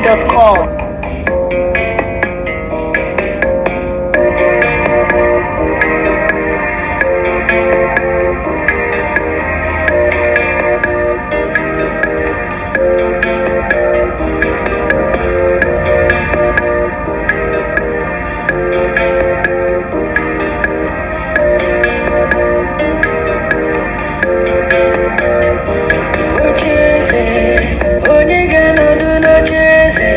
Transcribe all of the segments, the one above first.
adeboye.com. Ocheze, onye ga-anọdụ n'ocheze.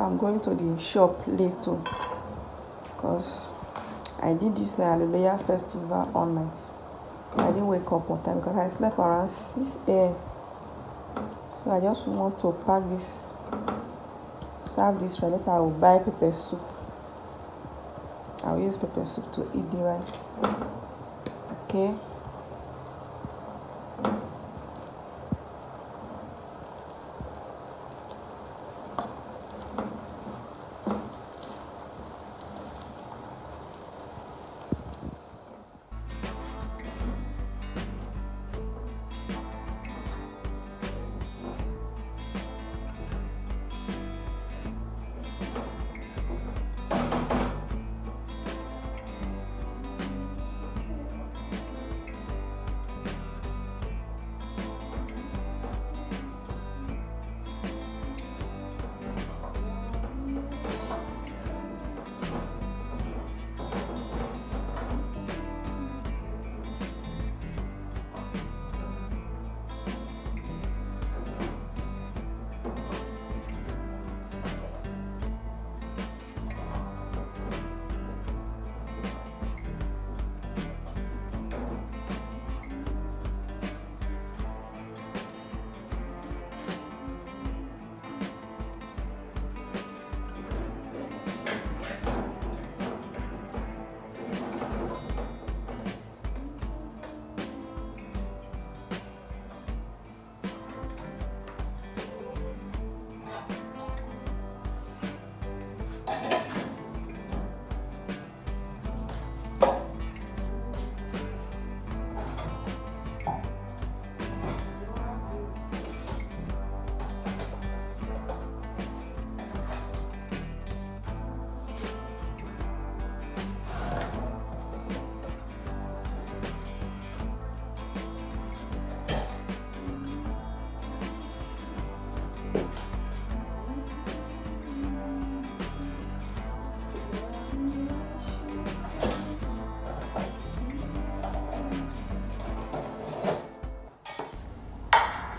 So I'm going to the shop later because I did this Hallelujah festival all night. I didn't wake up on time because I slept around 6 a.m. So I just want to pack this, serve this right. Later I will buy pepper soup. I will use pepper soup to eat the rice. Okay.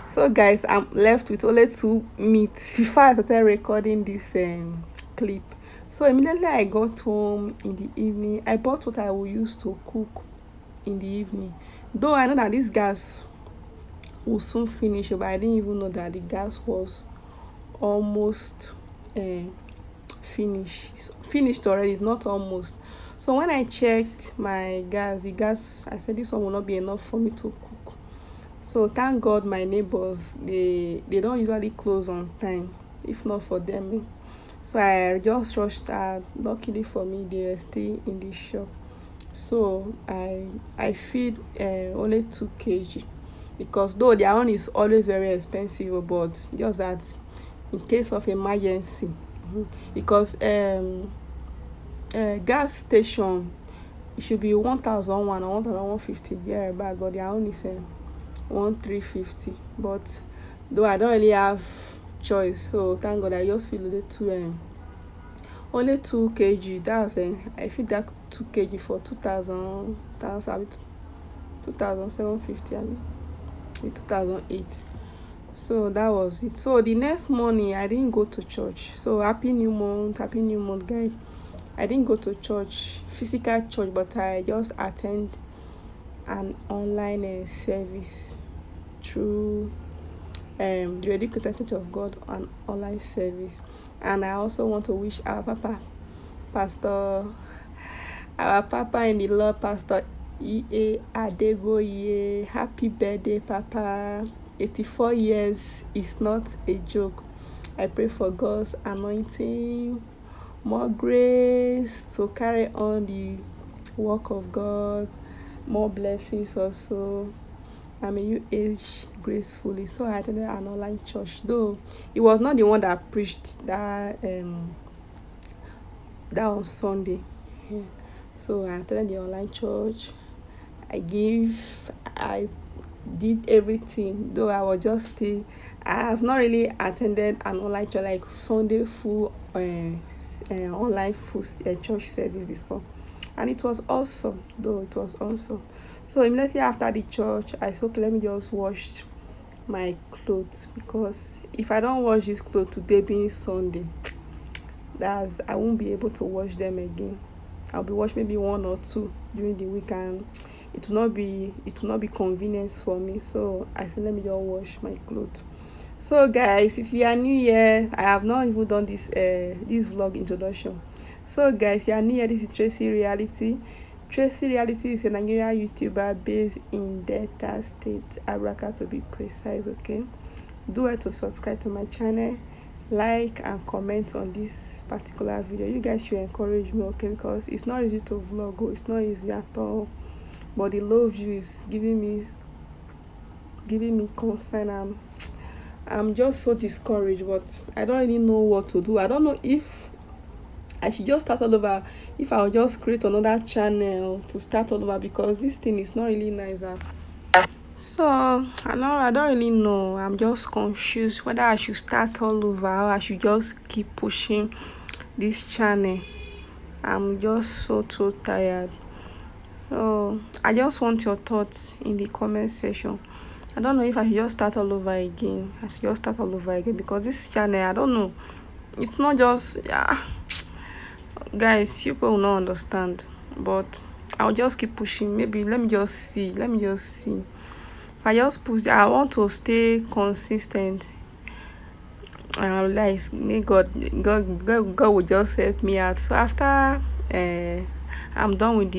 So guys, I'm left with only 2 minutes before I started recording this clip. So immediately I got home in the evening, I bought what I will use to cook in the evening. Though I know that this gas will soon finish, but I didn't even know that the gas was almost finished already, not almost. So when I checked my gas, I said this one will not be enough for me to cook. So thank God my neighbors, they don't usually close on time, if not for them. So I just rushed out. Luckily for me, they were still in the shop. So I feed only 2 kg because though their own is always very expensive, but just that in case of emergency, because gas station, it should be 1,001 or 1,150 there about, but their own is 1,350. But though I don't really have choice, so thank God I just feel only 2 kg. That's I feed that 2 kg for 2,750, I mean 2008. So that was it. So the next morning I didn't go to church. So happy new month guys. I didn't go to church, physical church, but I just attend an online service through the Radio Christian Church of God, an online service. And I also want to wish our papa in the Lord, Pastor Adeboye, happy birthday, Papa. 84 years is not a joke. I pray for God's anointing, more grace to carry on the work of God, more blessings also, and may you age gracefully. So I attended an online church, though it was not the one that preached that on Sunday. So I attended the online church. I did everything, though I was just still. I have not really attended an online church like Sunday full online full church service before, and it was awesome. So immediately after the church, I said, okay, let me just wash my clothes, because if I don't wash this clothes today being Sunday, That's I won't be able to wash them again. I'll be wash maybe one or two during the week, and it will not be convenience for me. So I said let me just wash my clothes. So guys, if you are new here, I have not even done this vlog introduction. So guys, you are new here, this is Tracy Reality. Tracy Reality is a Nigerian YouTuber based in Delta State, Abraka to be precise. Okay, do it to subscribe to my channel, like and comment on this particular video. You guys should encourage me, okay, because it's not easy to vlog. Oh, it's not easy at all, but the love you is giving me concern. I'm just so discouraged, but I don't really know what to do. I don't know if I should just start all over, if I'll just create another channel to start all over, because this thing is not really nice. So I don't really know. I'm just confused whether I should start all over or I should just keep pushing this channel. I'm just so tired. So I just want your thoughts in the comment section. I don't know if I should just start all over again. I should just start all over again, because this channel, I don't know. It's not just, yeah. Guys, people will not understand. But I'll just keep pushing. Maybe let me just see. If I just push, I want to stay consistent. Like, may God will just help me out. So after I'm done with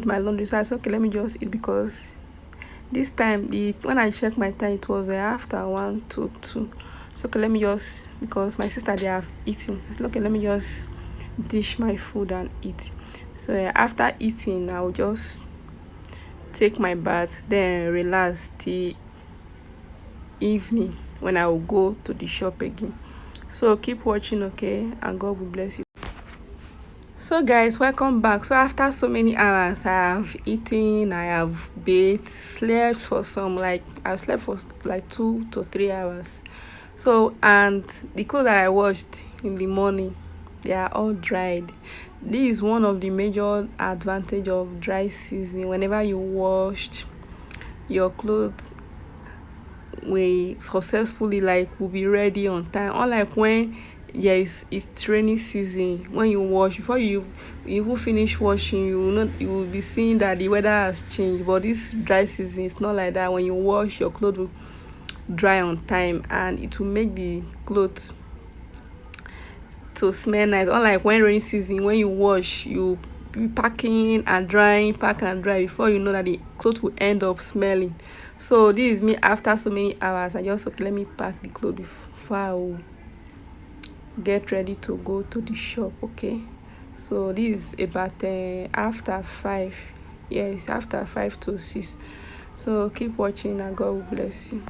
my laundry, so I said okay, let me just eat, because this time when I checked my time, it was after 1 to 2. So okay, let me just, because my sister, they have eaten, I said okay, let me just dish my food and eat. So after eating, I will just take my bath, then relax till evening, when I will go to the shop again. So keep watching, okay, and God will bless you. So guys, welcome back. So after so many hours, I have eaten, I have bathed, slept for some, like I slept for like 2 to 3 hours. So, and the clothes that I washed in the morning, they are all dried. This is one of the major advantage of dry season. Whenever you washed your clothes, we successfully, like, will be ready on time, unlike when it's rainy season. When you wash, before you even finish washing, you will be seeing that the weather has changed. But this dry season, it's not like that. When you wash, your clothes will dry on time, and it will make the clothes to smell nice, unlike when rainy season, when you wash, you be packing and drying, pack and dry, before you know that the clothes will end up smelling. So this is me after so many hours. I just, okay, let me pack the clothes before I will get ready to go to the shop. Okay, so this is about after 5. Yes, after 5 to 6. So keep watching and God will bless you.